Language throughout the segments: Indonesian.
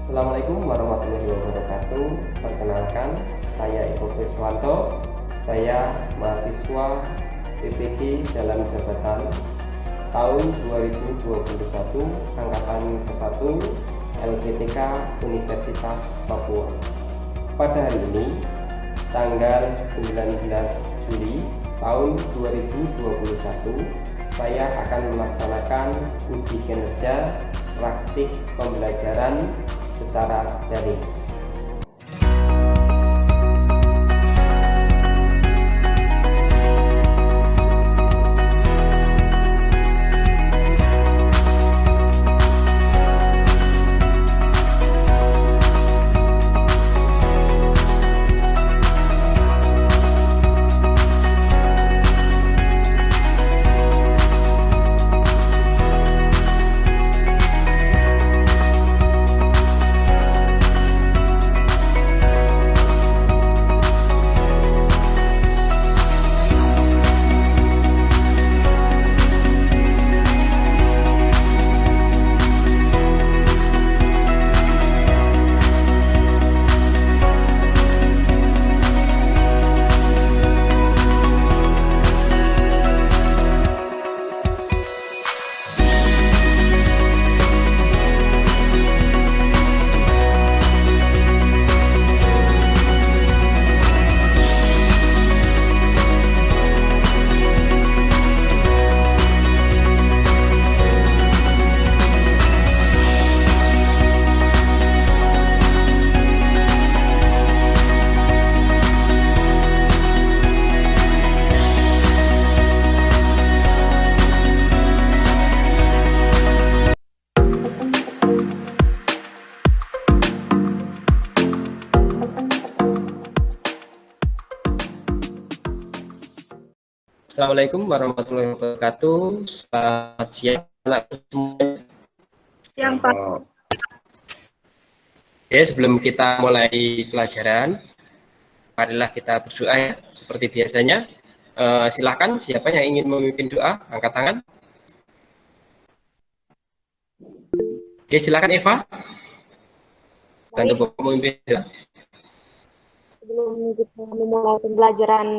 Assalamualaikum warahmatullahi wabarakatuh. Perkenalkan, saya Eko Kriswanto. Saya mahasiswa PPG dalam jabatan tahun 2021 angkatan ke-1 LGTK Universitas Papua. Pada hari ini, tanggal 19 Juli tahun 2021, saya akan melaksanakan uji kinerja praktik pembelajaran secara daring. Assalamualaikum warahmatullahi wabarakatuh. Selamat siang semuanya. Yang Pak. Oke, sebelum kita mulai pelajaran, marilah kita berdoa ya, seperti biasanya. Silakan siapa yang ingin memimpin doa, angkat tangan. Oke, silakan Eva. Bantu Bapak memimpin doa. Sebelum kita memulai pembelajaran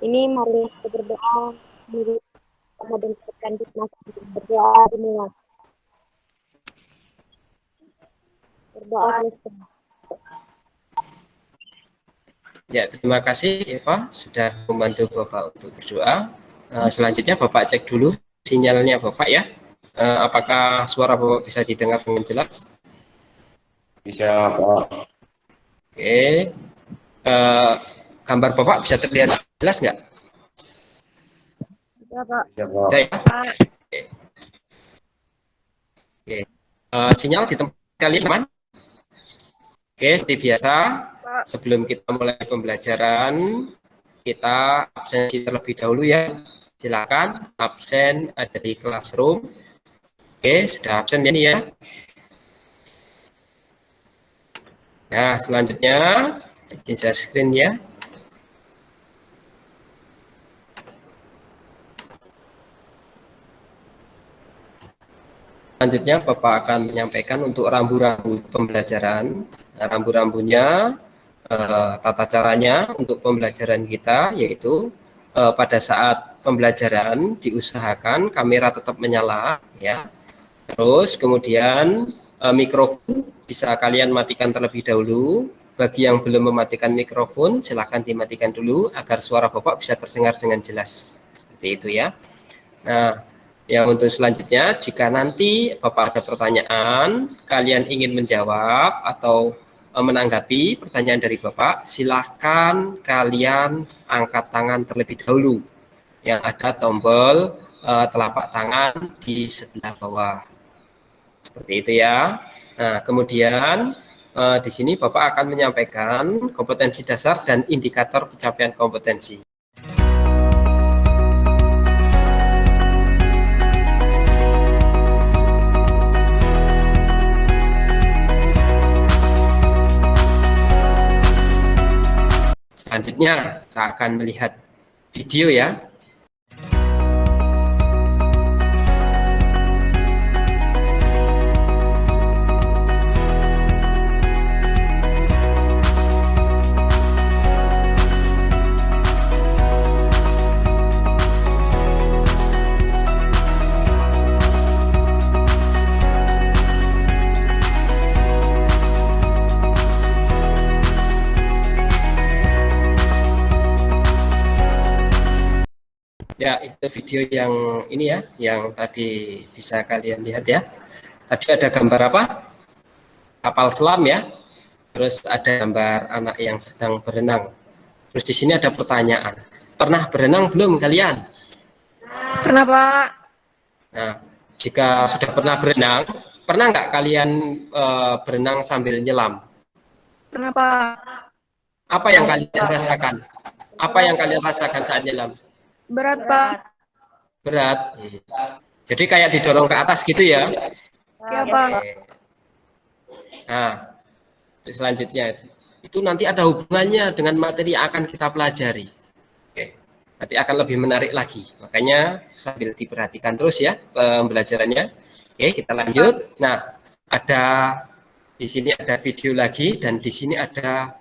ini, mari kita berdoa dan berdoa dimulai. Berdoa selesai. Ya, terima kasih Eva sudah membantu Bapak untuk berdoa. Selanjutnya Bapak cek dulu sinyalnya Bapak ya. Apakah suara Bapak bisa didengar dengan jelas? Bisa, Pak. Oke. Gambar Bapak bisa terlihat jelas nggak? Ya, Pak. Ya, Pak. Saya. Oke. Oke. Sinyal di tempat kalian aman? Oke, seperti biasa, sebelum kita mulai pembelajaran, kita absen terlebih dahulu ya. Silakan absen ada di classroom. Oke, sudah absen ya nih ya. Nah, selanjutnya izin share screen ya. Selanjutnya Bapak akan menyampaikan untuk rambu-rambu pembelajaran. Nah, rambu-rambunya, tata caranya untuk pembelajaran kita, yaitu pada saat pembelajaran diusahakan kamera tetap menyala ya. Terus kemudian mikrofon bisa kalian matikan terlebih dahulu. Bagi yang belum mematikan mikrofon, silakan dimatikan dulu agar suara Bapak bisa terdengar dengan jelas. Seperti itu ya. Nah, yang untuk selanjutnya, jika nanti Bapak ada pertanyaan, kalian ingin menjawab atau menanggapi pertanyaan dari Bapak, silahkan kalian angkat tangan terlebih dahulu. Yang ada tombol telapak tangan di sebelah bawah. Seperti itu ya. Nah, kemudian di sini Bapak akan menyampaikan kompetensi dasar dan indikator pencapaian kompetensi. Selanjutnya kita akan melihat video ya. itu video yang ini ya, yang tadi bisa kalian lihat ya. Tadi ada gambar apa? Kapal selam ya. Terus ada gambar anak yang sedang berenang. Terus di sini ada pertanyaan. Pernah berenang belum kalian? Pernah, Pak. Nah, jika sudah pernah berenang, pernah nggak kalian berenang sambil nyelam? Pernah, Pak. Apa yang kalian rasakan? Apa yang kalian rasakan saat nyelam? Berat, Pak. Berat. Jadi kayak didorong ke atas gitu ya? Ya, Pak. Oke. Nah, selanjutnya itu nanti ada hubungannya dengan materi yang akan kita pelajari. Oke. Nanti akan lebih menarik lagi. Makanya sambil diperhatikan terus ya pembelajarannya. Oke, kita lanjut. Nah, ada di sini ada video lagi dan di sini ada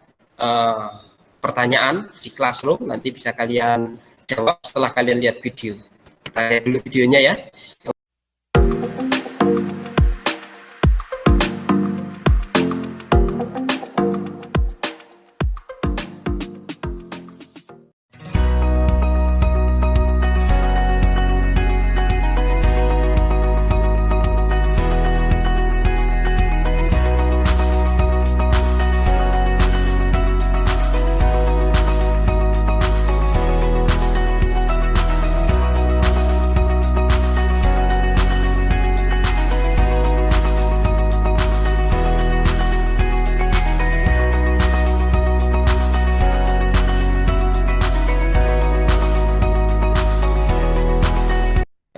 pertanyaan di classroom. Nanti bisa kalian jawab setelah kalian lihat video. Kita lihat dulu videonya ya.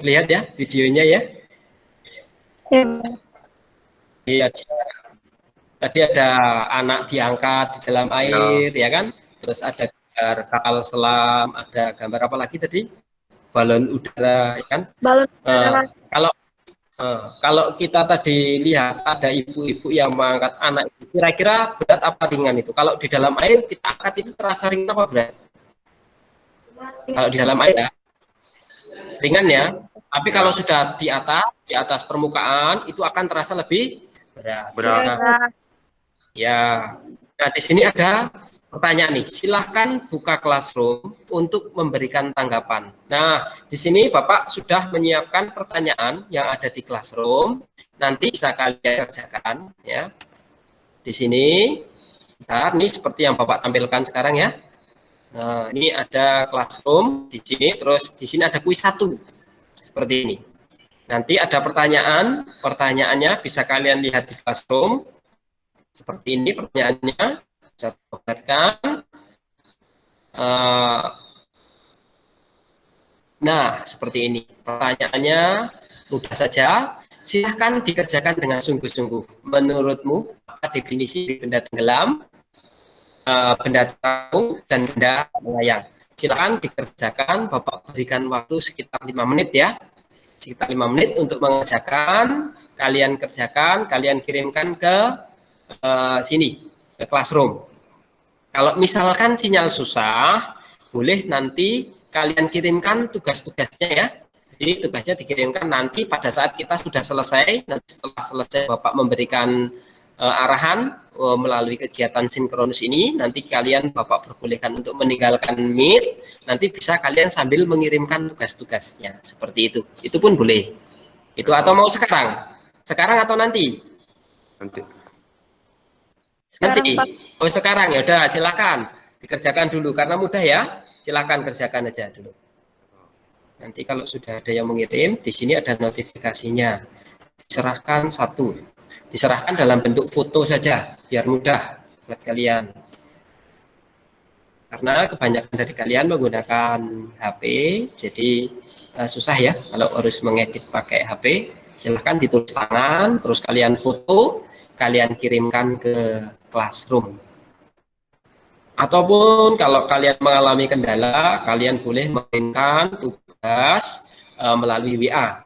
Lihat ya videonya ya. Ya. Iya. Tadi ada anak diangkat di dalam air, ya kan? Terus ada gambar kapal selam, ada gambar apa lagi tadi? Balon udara, ya kan? Balon udara. Kalau kita tadi lihat ada ibu-ibu yang mengangkat anak, kira-kira berat apa ringan itu? Kalau di dalam air kita angkat itu terasa ringan apa berat? Kalau di dalam air ya, ringan ya. Tapi kalau sudah di atas permukaan itu akan terasa lebih berat. Nah, ya. Nah, di sini ada pertanyaan nih. Silahkan buka classroom untuk memberikan tanggapan. Nah, di sini Bapak sudah menyiapkan pertanyaan yang ada di classroom. Nanti bisa kalian kerjakan ya. Di sini, nah, ini seperti yang Bapak tampilkan sekarang ya. Nah, ini ada classroom di sini, terus di sini ada kuis 1. Seperti ini. Nanti ada pertanyaan, pertanyaannya bisa kalian lihat di classroom. Seperti ini pertanyaannya, saya perhatikan. Nah, seperti ini. Pertanyaannya mudah saja. Silahkan dikerjakan dengan sungguh-sungguh. Menurutmu, apa definisi benda tenggelam, benda terapung, dan benda melayang? Silakan dikerjakan, Bapak berikan waktu sekitar 5 menit ya. Sekitar 5 menit untuk mengerjakan, kalian kerjakan, kalian kirimkan ke sini, ke classroom. Kalau misalkan sinyal susah, boleh nanti kalian kirimkan tugas-tugasnya ya. Jadi tugasnya dikirimkan nanti pada saat kita sudah selesai, nanti setelah selesai Bapak memberikan arahan melalui kegiatan sinkronus ini, nanti kalian Bapak perbolehkan untuk meninggalkan Meet, nanti bisa kalian sambil mengirimkan tugas-tugasnya, seperti itu. Itu pun boleh. Itu atau mau sekarang? Sekarang atau nanti? Nanti. Nanti. Oh sekarang ya udah silakan dikerjakan dulu karena mudah ya. Silakan kerjakan aja dulu. Nanti kalau sudah ada yang mengirim, di sini ada notifikasinya. Diserahkan 1. Diserahkan dalam bentuk foto saja, biar mudah buat kalian. Karena kebanyakan dari kalian menggunakan HP, jadi susah ya kalau harus mengedit pakai HP. Silahkan ditulis tangan, terus kalian foto, kalian kirimkan ke classroom. Ataupun kalau kalian mengalami kendala, kalian boleh mengirimkan tugas melalui WA.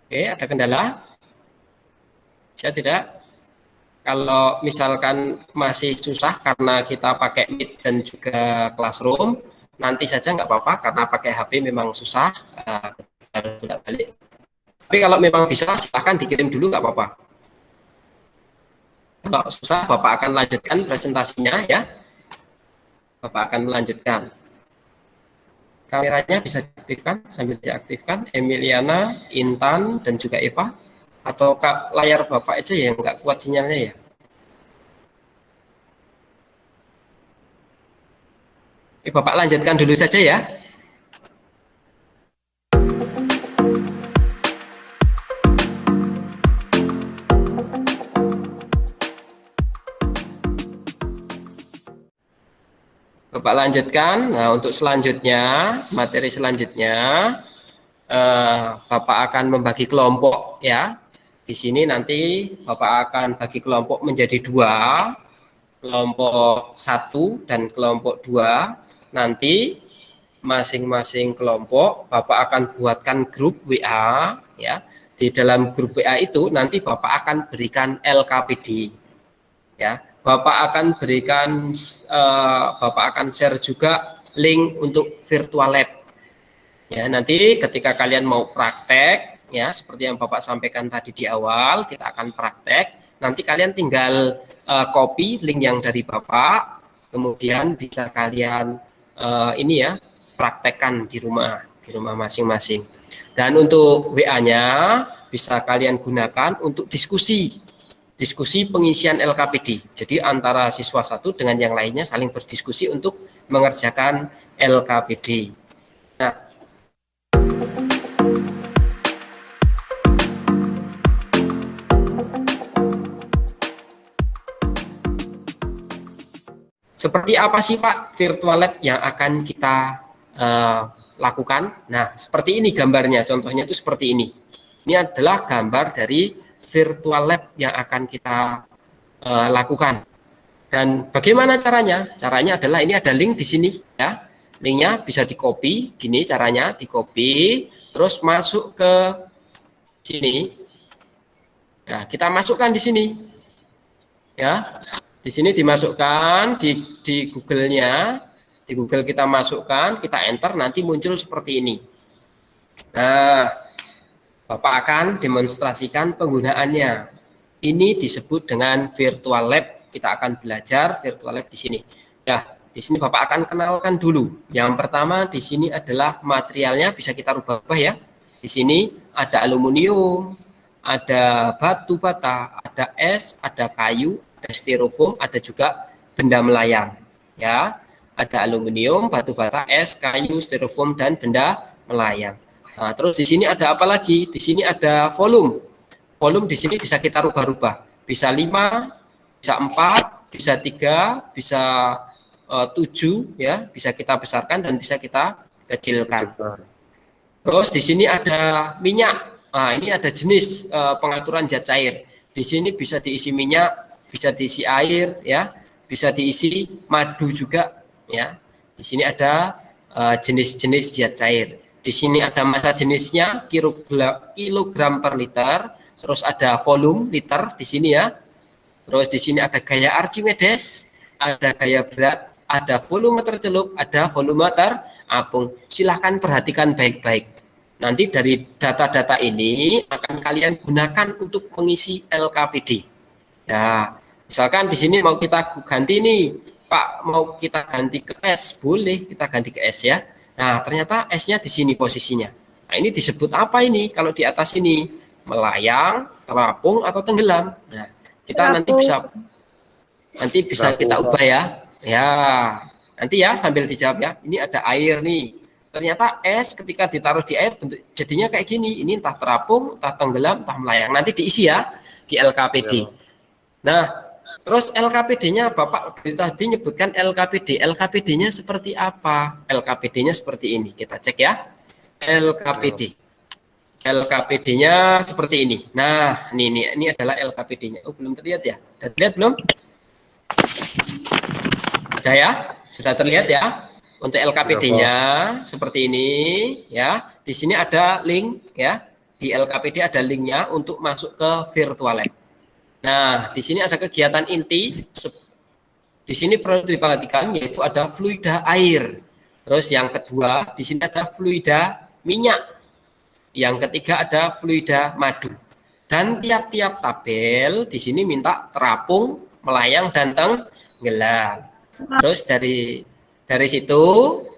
Oke, ada kendala? Saya tidak. Kalau misalkan masih susah karena kita pakai Meet dan juga Classroom, nanti saja nggak apa-apa karena pakai HP memang susah, harus bolak-balik. Tapi kalau memang bisa, silahkan dikirim dulu nggak apa-apa. Kalau susah, Bapak akan lanjutkan presentasinya ya. Bapak akan melanjutkan. Kameranya bisa diaktifkan, sambil diaktifkan. Emiliana, Intan, dan juga Eva. Atau layar Bapak aja yang nggak kuat sinyalnya ya. Bapak lanjutkan dulu saja ya. Bapak lanjutkan. Nah, untuk selanjutnya, materi selanjutnya, Bapak akan membagi kelompok ya. Di sini nanti Bapak akan bagi kelompok menjadi 2, kelompok 1 dan kelompok 2. Nanti masing-masing kelompok Bapak akan buatkan grup WA ya. Di dalam grup WA itu nanti Bapak akan berikan LKPD ya. Bapak akan berikan Bapak akan share juga link untuk virtual lab. Ya, nanti ketika kalian mau praktek ya seperti yang Bapak sampaikan tadi di awal, kita akan praktek. Nanti kalian tinggal copy link yang dari Bapak, kemudian bisa kalian ini ya praktekkan di rumah masing-masing. Dan untuk WA-nya bisa kalian gunakan untuk diskusi pengisian LKPD. Jadi antara siswa satu dengan yang lainnya saling berdiskusi untuk mengerjakan LKPD. Nah, seperti apa sih Pak virtual lab yang akan kita lakukan? Nah, seperti ini gambarnya, contohnya itu seperti ini. Ini adalah gambar dari virtual lab yang akan kita lakukan. Dan bagaimana caranya? Caranya adalah ini ada link di sini ya. Linknya bisa di-copy, gini caranya, di-copy, terus masuk ke sini. Nah, kita masukkan di sini. Ya. Di sini dimasukkan di Google-nya. Di Google kita masukkan, kita enter, nanti muncul seperti ini. Nah, Bapak akan demonstrasikan penggunaannya. Ini disebut dengan virtual lab. Kita akan belajar virtual lab di sini. Ya, di sini Bapak akan kenalkan dulu. Yang pertama di sini adalah materialnya bisa kita rubah-rubah ya. Di sini ada aluminium, ada batu bata, ada es, ada kayu, ada styrofoam, ada juga benda melayang. Ya, ada aluminium, batu bata, es, kayu, styrofoam, dan benda melayang. Nah, terus di sini ada apa lagi? Di sini ada volume. Volume di sini bisa kita rubah-rubah. Bisa 5, bisa 4, bisa 3, bisa 7 ya, bisa kita besarkan dan bisa kita kecilkan. Terus di sini ada minyak. Nah, ini ada jenis pengaturan zat cair. Di sini bisa diisi minyak, bisa diisi air ya, bisa diisi madu juga ya. Di sini ada jenis-jenis zat cair. Di sini ada massa jenisnya kilogram per liter, terus ada volume liter di sini ya. Terus di sini ada gaya Archimedes, ada gaya berat, ada volume tercelup, ada volume terapung. Silahkan perhatikan baik-baik. Nanti dari data-data ini akan kalian gunakan untuk mengisi LKPD. Nah, misalkan di sini mau kita ganti nih, Pak, mau kita ganti ke S, boleh kita ganti ke S ya. Nah, ternyata S-nya di sini posisinya. Nah, ini disebut apa ini? Kalau di atas ini melayang, terapung, atau tenggelam. Nah, kita nanti bisa kita ubah ya. Ya, nanti ya sambil dijawab ya. Ini ada air nih. Ternyata es ketika ditaruh di air bentuk jadinya kayak gini. Ini entah terapung, entah tenggelam, entah melayang. Nanti diisi ya di LKPD. Ya. Nah, terus LKPD-nya Bapak tadi nyebutkan LKPD. LKPD-nya seperti apa? LKPD-nya seperti ini. Kita cek ya. LKPD. LKPD-nya seperti ini. Nah, ini adalah LKPD-nya. Oh, belum terlihat ya? Sudah terlihat belum? Sudah ya? Sudah terlihat ya? Untuk LKPD-nya seperti ini ya. Di sini ada link ya. Di LKPD ada linknya untuk masuk ke virtual lab. Nah, di sini ada kegiatan inti. Di sini perlu diperhatikan yaitu ada fluida air. Terus yang kedua, di sini ada fluida minyak. Yang ketiga ada fluida madu. Dan tiap-tiap tabel di sini minta terapung, melayang, dan tenggelam. Terus dari situ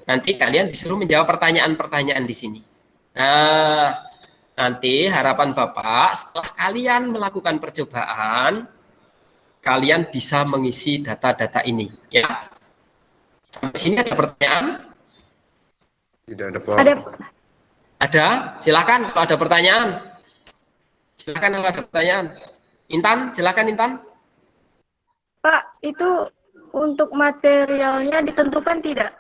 nanti kalian disuruh menjawab pertanyaan-pertanyaan di sini. Nah, nanti harapan Bapak setelah kalian melakukan percobaan, kalian bisa mengisi data-data ini. Ya. Sampai sini ada pertanyaan? Tidak ada, Pak. Ada? Silakan kalau ada pertanyaan. Silakan kalau ada pertanyaan. Intan, silakan Intan. Pak, itu untuk materialnya ditentukan tidak?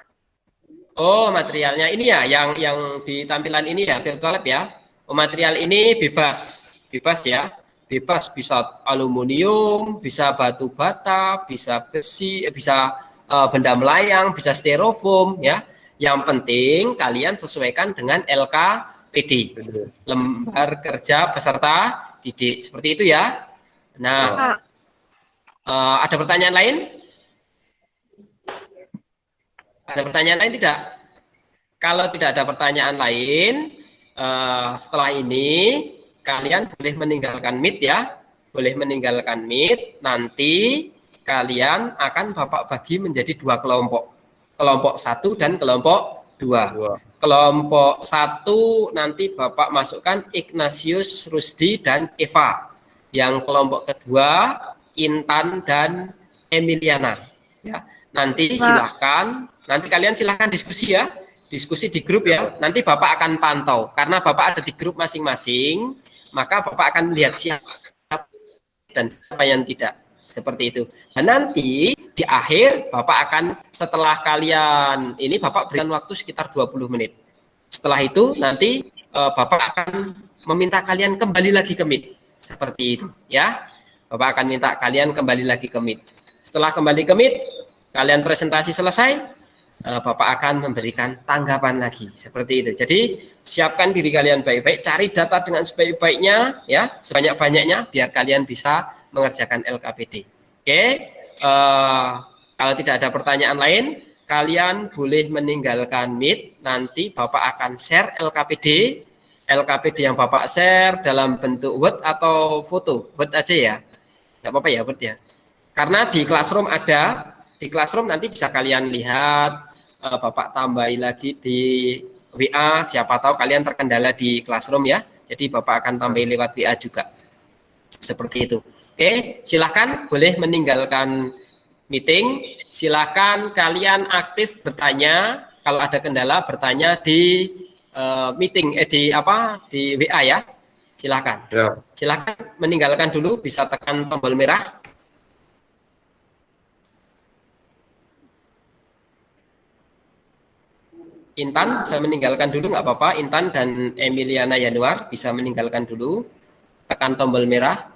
Oh, materialnya ini ya, yang di tampilan ini ya, virtual lab ya. Oh, material ini bebas ya, bebas, bisa aluminium, bisa batu bata, bisa besi, bisa benda melayang, bisa styrofoam ya. Yang penting kalian sesuaikan dengan LKPD, lembar kerja peserta didik, seperti itu ya. Nah, ada pertanyaan lain? Ada pertanyaan lain tidak? Kalau tidak ada pertanyaan lain, setelah ini kalian boleh meninggalkan Meet ya, boleh meninggalkan Meet. Nanti kalian akan Bapak bagi menjadi 2 kelompok, kelompok 1 dan kelompok 2. Kelompok 1 nanti Bapak masukkan Ignatius, Rusdi, dan Eva. Yang kelompok kedua Intan dan Emiliana. Ya, nanti silahkan. Nanti kalian silahkan diskusi ya, diskusi di grup ya. Nanti Bapak akan pantau, karena Bapak ada di grup masing-masing, maka Bapak akan lihat siapa dan siapa yang tidak, seperti itu. Dan nanti di akhir Bapak akan, setelah kalian ini, Bapak berikan waktu sekitar 20 menit. Setelah itu nanti Bapak akan meminta kalian kembali lagi ke Meet, seperti itu ya. Bapak akan minta kalian kembali lagi ke Meet. Setelah kembali ke Meet, kalian presentasi selesai, Bapak akan memberikan tanggapan lagi, seperti itu. Jadi siapkan diri kalian baik-baik, cari data dengan sebaik-baiknya ya, sebanyak-banyaknya, biar kalian bisa mengerjakan LKPD. Oke, kalau tidak ada pertanyaan lain, kalian boleh meninggalkan Meet. Nanti Bapak akan share LKPD yang Bapak share dalam bentuk Word atau foto, Word aja ya, nggak apa-apa ya, Word ya. Karena di Classroom ada, di Classroom nanti bisa kalian lihat, Bapak tambahi lagi di WA, siapa tahu kalian terkendala di Classroom ya, jadi Bapak akan tambahi lewat WA juga, seperti itu. Oke, silahkan boleh meninggalkan meeting, silahkan kalian aktif bertanya, kalau ada kendala bertanya di meeting, di WA ya, silahkan. Ya. Silahkan meninggalkan dulu, bisa tekan tombol merah. Intan bisa meninggalkan dulu, nggak apa-apa. Intan dan Emiliana Yanuar bisa meninggalkan dulu. Tekan tombol merah.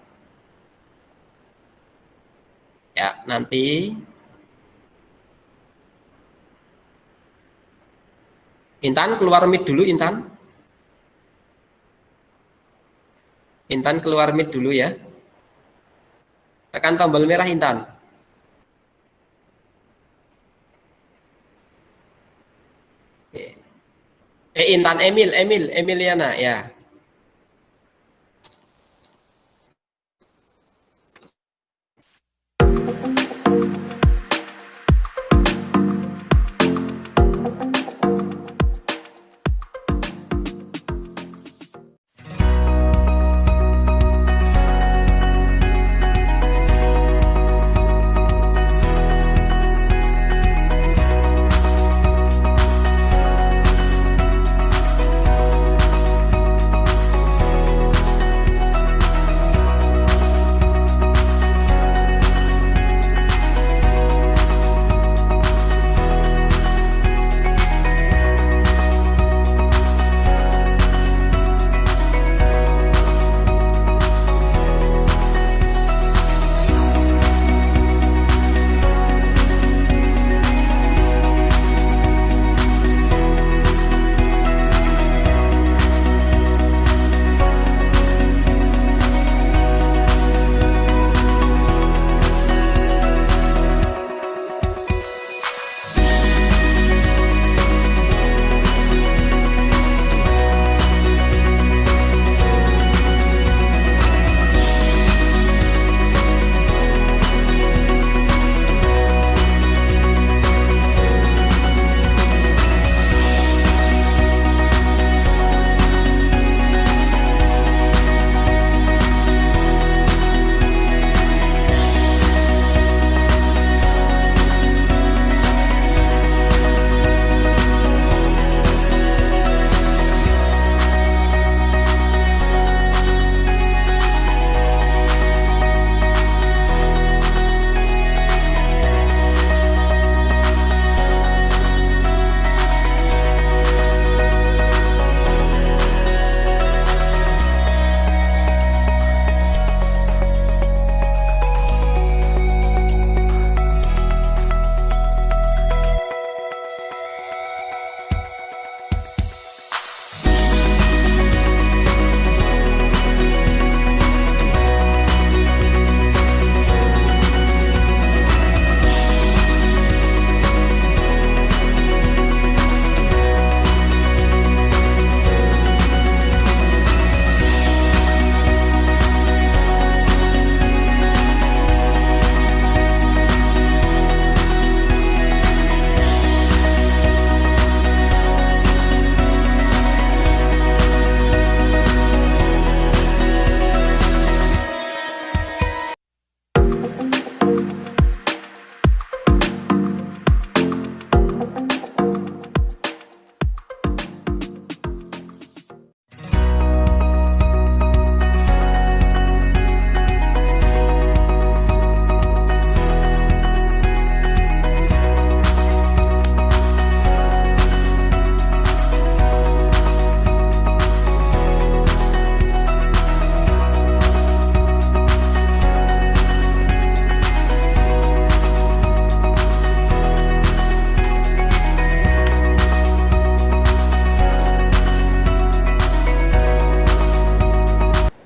Ya, nanti. Intan keluar Meet dulu, Intan. Intan keluar Meet dulu ya. Tekan tombol merah, Intan. Intan, Emiliana ya.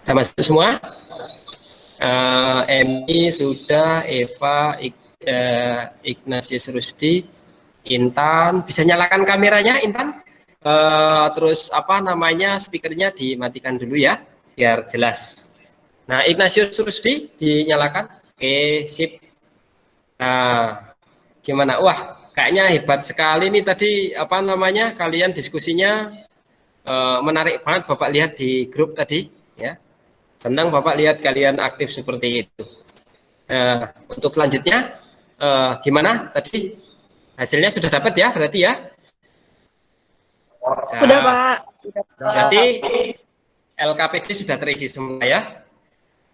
Sudah masuk semua? Emi sudah, Eva, Ignatius Rusdi, Intan, bisa nyalakan kameranya Intan? Terus apa namanya, speakernya dimatikan dulu ya, biar jelas. Nah, Ignatius Rusdi dinyalakan. Oke, sip. Nah, gimana? Wah, kayaknya hebat sekali nih tadi apa namanya, kalian diskusinya menarik banget Bapak lihat di grup tadi ya. Senang Bapak lihat kalian aktif seperti itu. Untuk selanjutnya gimana tadi? Hasilnya sudah dapat ya berarti ya? Sudah, Pak. Berarti LKPD sudah terisi semua ya?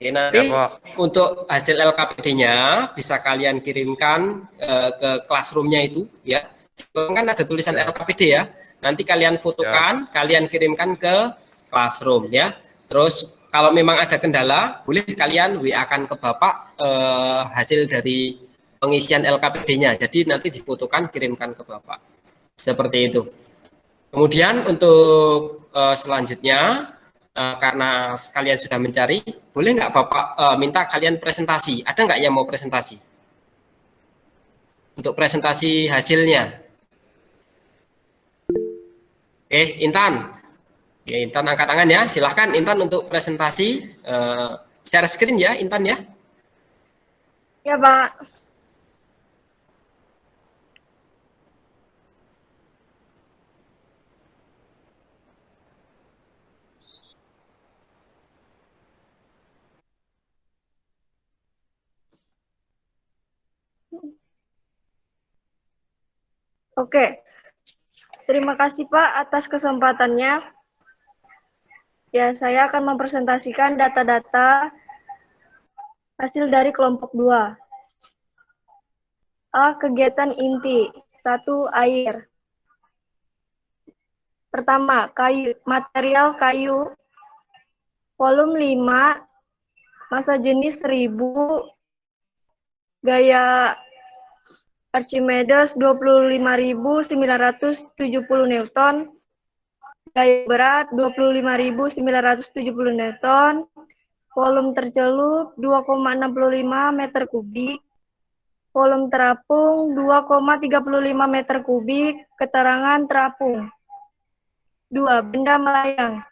Oke, nanti Ya, Pak. untuk hasil LKPD-nya bisa kalian kirimkan ke classroom-nya itu ya. Kan ada tulisan LKPD ya. Nanti kalian fotokan, kalian kirimkan ke classroom ya. Terus kalau memang ada kendala, boleh kalian WA-kan ke Bapak hasil dari pengisian LKPD-nya. Jadi nanti difotokan, kirimkan ke Bapak. Seperti itu. Kemudian untuk selanjutnya, karena kalian sudah mencari, boleh nggak Bapak minta kalian presentasi? Ada nggak yang mau presentasi? Untuk presentasi hasilnya. Intan. Ya, Intan angkat tangan ya. Silahkan Intan untuk presentasi. Share screen ya Intan ya. Ya, Pak. Oke. Terima kasih Pak atas kesempatannya. Ya, saya akan mempresentasikan data-data hasil dari kelompok 2. A. Kegiatan inti. 1. Air. Pertama, material kayu. Volume 5. Massa jenis 1000. Gaya Archimedes 25.970 Newton. Gaya berat 25.970 Newton. Volume tercelup 2,65 meter kubik. Volume terapung 2,35 meter kubik. Keterangan terapung. 2. Benda melayang.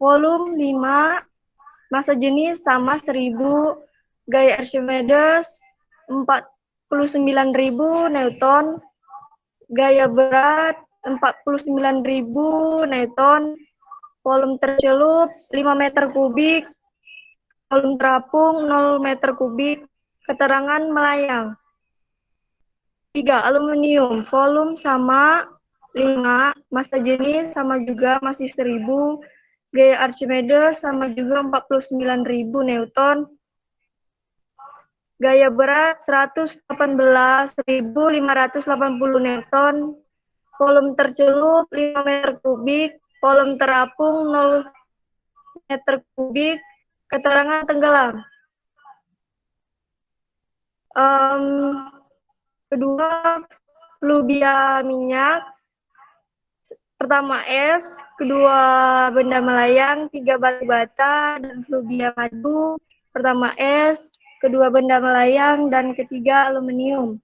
Volume 5. Massa jenis sama 1000. Gaya Archimedes 49.000 Newton. Gaya berat 49.000 Newton. Volume tercelup 5 meter kubik. Volume terapung 0 meter kubik. Keterangan melayang. 3. Aluminium. Volume sama 5. Massa jenis sama juga masih 1000. Gaya Archimedes sama juga 49.000 Newton. Gaya berat 118.580 Newton. Volume tercelup 5 meter kubik. Volume terapung 0 meter kubik. Keterangan tenggelam. Kedua, fluvia minyak. Pertama es, kedua benda melayang, 3 batu bata, dan fluvia madu. Pertama es, kedua benda melayang, dan ketiga aluminium.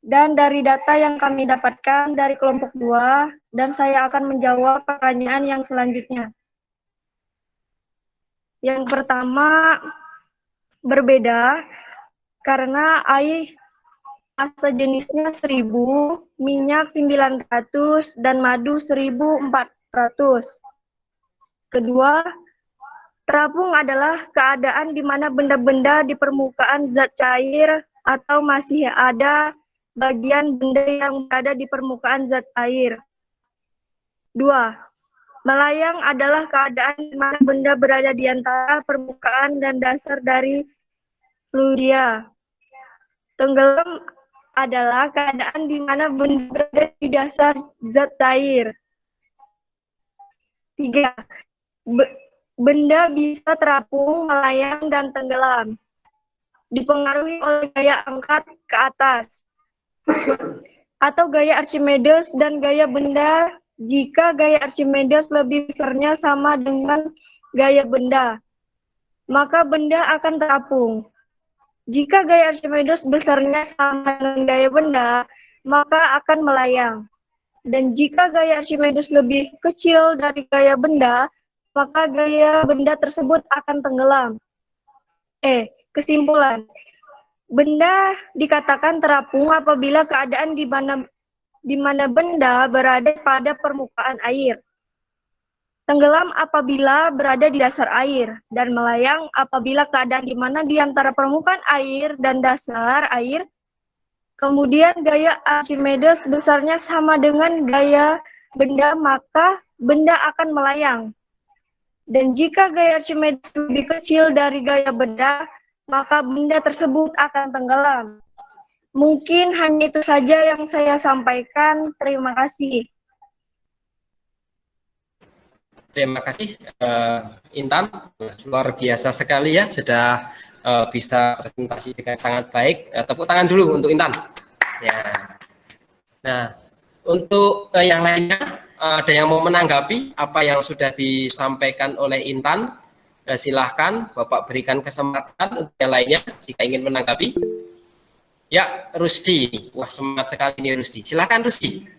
Dan dari data yang kami dapatkan dari kelompok 2, dan saya akan menjawab pertanyaan yang selanjutnya. Yang pertama, berbeda karena air massa jenisnya 1000, minyak 900, dan madu 1400. Kedua, terapung adalah keadaan di mana benda-benda di permukaan zat cair atau masih ada bagian benda yang berada di permukaan zat air. 2. Melayang adalah keadaan di mana benda berada di antara permukaan dan dasar dari fluida. Tenggelam adalah keadaan di mana benda berada di dasar zat cair. 3. Benda bisa terapung, melayang, dan tenggelam. Dipengaruhi oleh gaya angkat ke atas atau gaya Archimedes dan gaya benda jika gaya Archimedes lebih besarnya sama dengan gaya benda. maka benda akan terapung. Jika gaya Archimedes besarnya sama dengan gaya benda, maka akan melayang. Dan jika gaya Archimedes lebih kecil dari gaya benda, maka gaya benda tersebut akan tenggelam. Kesimpulan. Benda dikatakan terapung apabila keadaan di mana benda berada pada permukaan air. Tenggelam apabila berada di dasar air, dan melayang apabila keadaan di mana di antara permukaan air dan dasar air. Kemudian gaya Archimedes besarnya sama dengan gaya benda, maka benda akan melayang. Dan jika gaya Archimedes lebih kecil dari gaya benda, maka benda tersebut akan tenggelam. Mungkin hanya itu saja yang saya sampaikan. Terima kasih. Terima kasih Intan, luar biasa sekali ya, sudah bisa presentasi dengan sangat baik. Tepuk tangan dulu untuk Intan. Ya. Nah, untuk yang lainnya, ada yang mau menanggapi apa yang sudah disampaikan oleh Intan? Silahkan Bapak berikan kesempatan untuk yang lainnya jika ingin menanggapi. Ya, Rusdi. Wah, semangat sekali ini Rusdi. Silahkan Rusdi.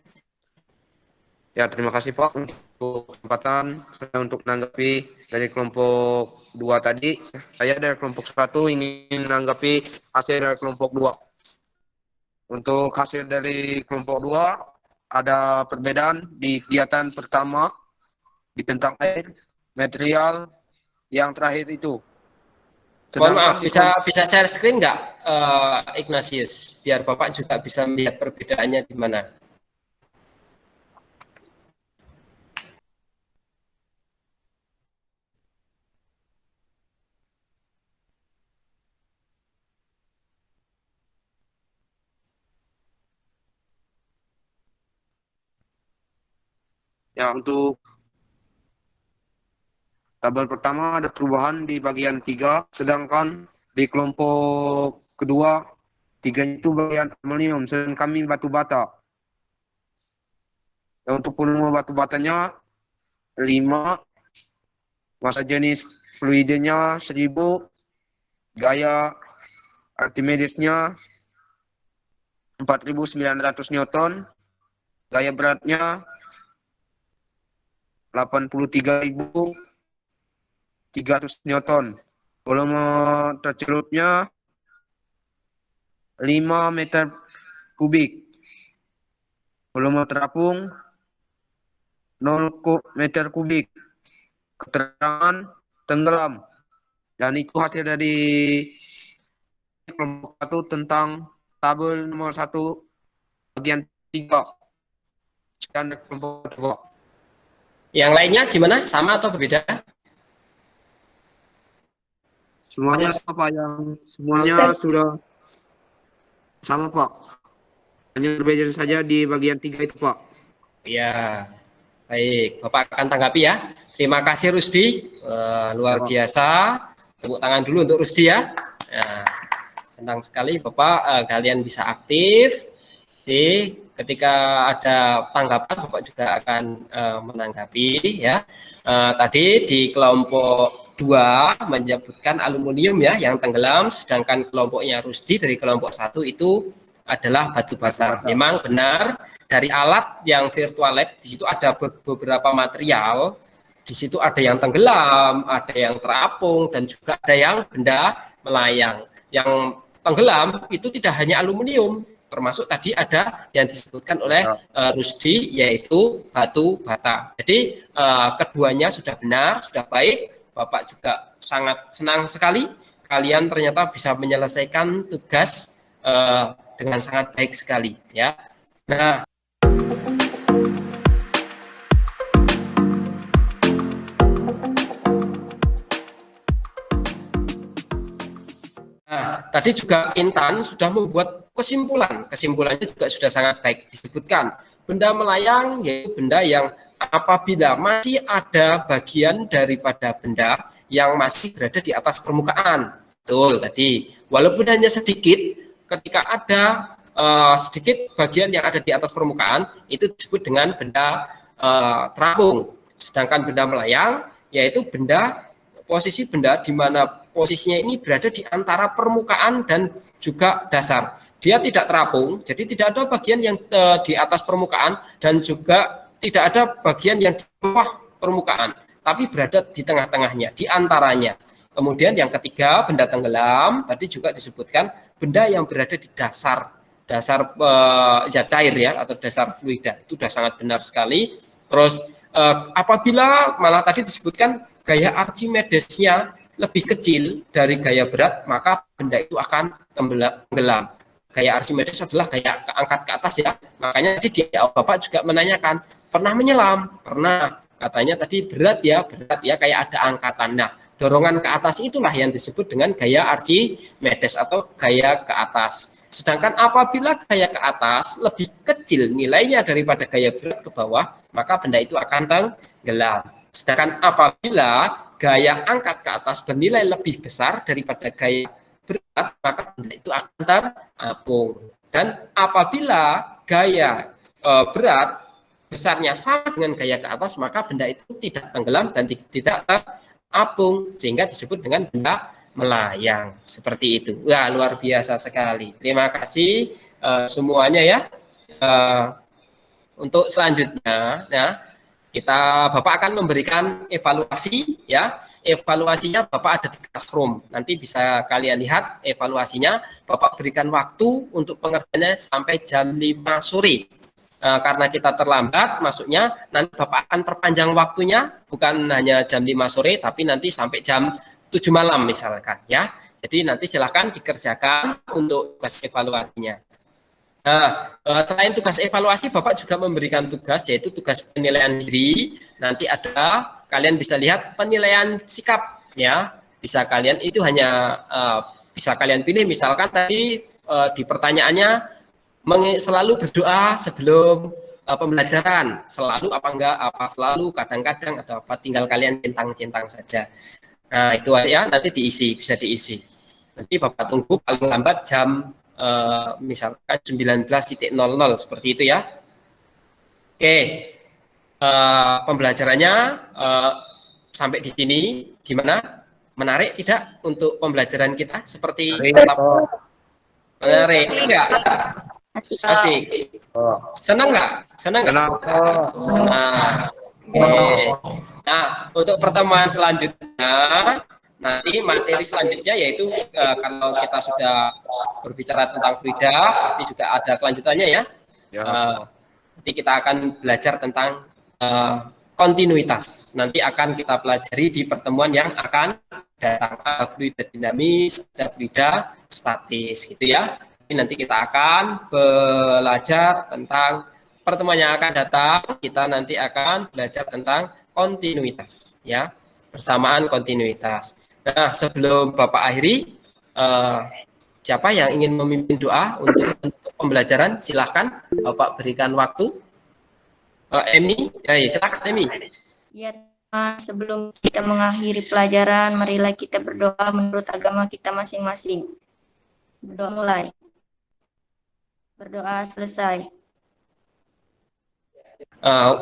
Ya, terima kasih Pak untuk kesempatan saya untuk menanggapi dari kelompok 2 tadi. Saya dari kelompok 1 ingin menanggapi hasil dari kelompok 2. Untuk hasil dari kelompok 2 ada perbedaan di kegiatan pertama di tentang air, material, yang terakhir itu. Mohon maaf, bisa share screen nggak, Ignatius, biar Bapak juga bisa melihat perbedaannya di mana. Ya, untuk tabel pertama ada perubahan di bagian 3, sedangkan di kelompok kedua 3 itu bagian aluminium, sedangkan kami batu bata. Dan untuk volume batu batanya 5, massa jenis fluidnya 1000, gaya Archimedesnya 4900 Newton, gaya beratnya 83.300 Newton, volume tercelupnya 5 meter kubik, volume terapung 0 meter kubik, keterangan tenggelam. Dan itu hasil dari kelompok 1 tentang tabel nomor 1 bagian 3. Sekian dari kelompok 2. Yang lainnya gimana? Sama atau berbeda? Semuanya sama Pak, semuanya sudah sama Pak. Hanya berbeda saja di bagian 3 itu Pak. Ya, baik. Bapak akan tanggapi ya. Terima kasih Rusdi, luar biasa. Tepuk tangan dulu untuk Rusdi ya. Senang sekali Bapak kalian bisa aktif. Ketika ada tanggapan Bapak juga akan menanggapi ya. Tadi di kelompok 2 menyebutkan aluminium ya yang tenggelam, sedangkan kelompoknya Rusdi dari kelompok 1 itu adalah batu bata. Memang benar dari alat yang virtual lab di situ ada beberapa material. Di situ ada yang tenggelam, ada yang terapung, dan juga ada yang benda melayang. Yang tenggelam itu tidak hanya aluminium, termasuk tadi ada yang disebutkan oleh Rusdi, yaitu batu bata. Jadi keduanya sudah benar, sudah baik. Bapak juga sangat senang sekali kalian ternyata bisa menyelesaikan tugas dengan sangat baik sekali ya. Nah, tadi juga Intan sudah membuat kesimpulan. Kesimpulannya juga sudah sangat baik disebutkan. Benda melayang yaitu benda yang apabila masih ada bagian daripada benda yang masih berada di atas permukaan. Betul tadi. Walaupun hanya sedikit, ketika ada sedikit bagian yang ada di atas permukaan, itu disebut dengan benda terapung. Sedangkan benda melayang yaitu benda posisi benda di mana posisinya ini berada di antara permukaan dan juga dasar. Dia tidak terapung, jadi tidak ada bagian yang di atas permukaan dan juga tidak ada bagian yang di bawah permukaan, tapi berada di tengah-tengahnya, di antaranya. Kemudian yang ketiga, benda tenggelam, tadi juga disebutkan benda yang berada di dasar zat cair ya, atau dasar fluida. Itu sudah sangat benar sekali. Terus apabila malah tadi disebutkan gaya Archimedesnya lebih kecil dari gaya berat, maka benda itu akan tenggelam. Gaya Archimedes adalah gaya angkat ke atas ya. Makanya tadi Bapak juga menanyakan, pernah menyelam? Pernah. Katanya tadi berat ya kayak ada angkatan. Nah, dorongan ke atas itulah yang disebut dengan gaya Archimedes atau gaya ke atas. Sedangkan apabila gaya ke atas lebih kecil nilainya daripada gaya berat ke bawah, maka benda itu akan tenggelam. Sedangkan apabila gaya angkat ke atas bernilai lebih besar daripada gaya berat, maka benda itu akan terapung. Dan apabila gaya berat besarnya sama dengan gaya ke atas, maka benda itu tidak tenggelam dan tidak terapung, sehingga disebut dengan benda melayang. Seperti itu. Wah, luar biasa sekali. Terima kasih semuanya ya. Untuk selanjutnya, ya, Bapak akan memberikan evaluasi ya. Evaluasinya Bapak ada di classroom. Nanti bisa kalian lihat evaluasinya. Bapak berikan waktu untuk pengerjaannya sampai jam 5 sore. Karena kita terlambat masuknya, nanti Bapak akan perpanjang waktunya, bukan hanya jam 5 sore, tapi nanti sampai jam 7 malam misalkan ya. Jadi nanti silakan dikerjakan untuk tugas evaluasinya. Nah, selain tugas evaluasi, Bapak juga memberikan tugas, yaitu tugas penilaian diri. Nanti ada, kalian bisa lihat penilaian sikap ya. Bisa kalian, itu hanya bisa kalian pilih, misalkan tadi di pertanyaannya, selalu berdoa sebelum pembelajaran, selalu apa enggak, apa selalu, kadang-kadang, atau apa, tinggal kalian centang-centang saja. Nah itu ya, nanti diisi, bisa diisi. Nanti Bapak tunggu paling lambat jam misalkan 19.00 seperti itu ya. Oke, pembelajarannya sampai di sini gimana? Menarik tidak untuk pembelajaran kita? Seperti menarik enggak? Asik. Senang nggak? Senang nggak? Nah, nah, untuk pertemuan selanjutnya, nanti materi selanjutnya yaitu kalau kita sudah berbicara tentang fluida, nanti juga ada kelanjutannya ya. Nanti kita akan belajar tentang kontinuitas. Nanti akan kita pelajari di pertemuan yang akan datang. Fluida dinamis, ada fluida statis, gitu ya. Nanti kita akan belajar tentang pertemuan yang akan datang, kita nanti akan belajar tentang kontinuitas ya, persamaan kontinuitas. Nah, sebelum Bapak akhiri, siapa yang ingin memimpin doa untuk pembelajaran? Silahkan Bapak berikan waktu. Emi, silakan Emi. Ya, sebelum kita mengakhiri pelajaran, marilah kita berdoa menurut agama kita masing-masing. Berdoa mulai. Berdoa selesai.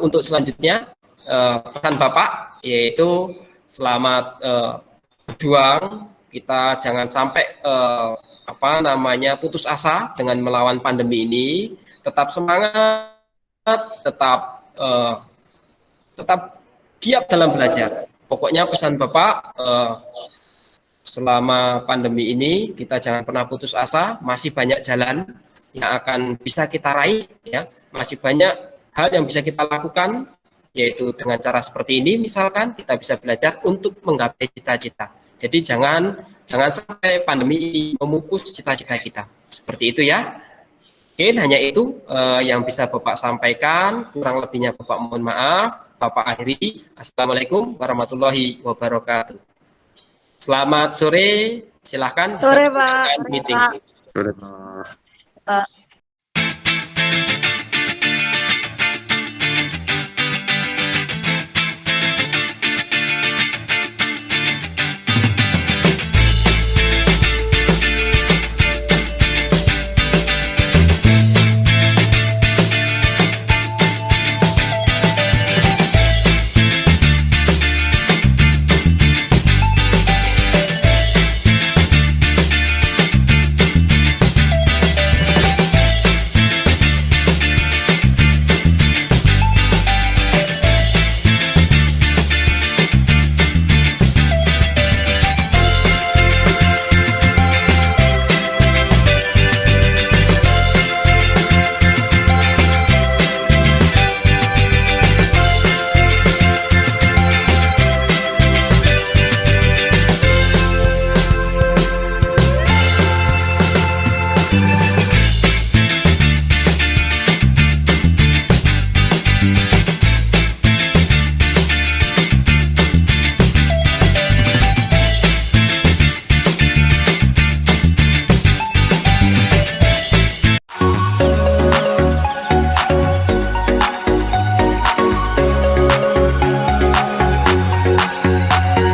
Untuk selanjutnya pesan Bapak yaitu selamat berjuang, kita jangan sampai putus asa dengan melawan pandemi ini, tetap semangat, tetap giat dalam belajar. Pokoknya pesan Bapak selama pandemi ini kita jangan pernah putus asa, masih banyak jalan yang akan bisa kita raih ya, masih banyak hal yang bisa kita lakukan, yaitu dengan cara seperti ini misalkan kita bisa belajar untuk menggapai cita-cita. Jadi jangan sampai pandemi ini memupus cita-cita kita. Seperti itu ya. Oke, hanya itu yang bisa Bapak sampaikan, kurang lebihnya Bapak mohon maaf. Bapak akhiri. Assalamualaikum warahmatullahi wabarakatuh. Selamat sore, silahkan Sore, Pak. meeting. Sore, Pak.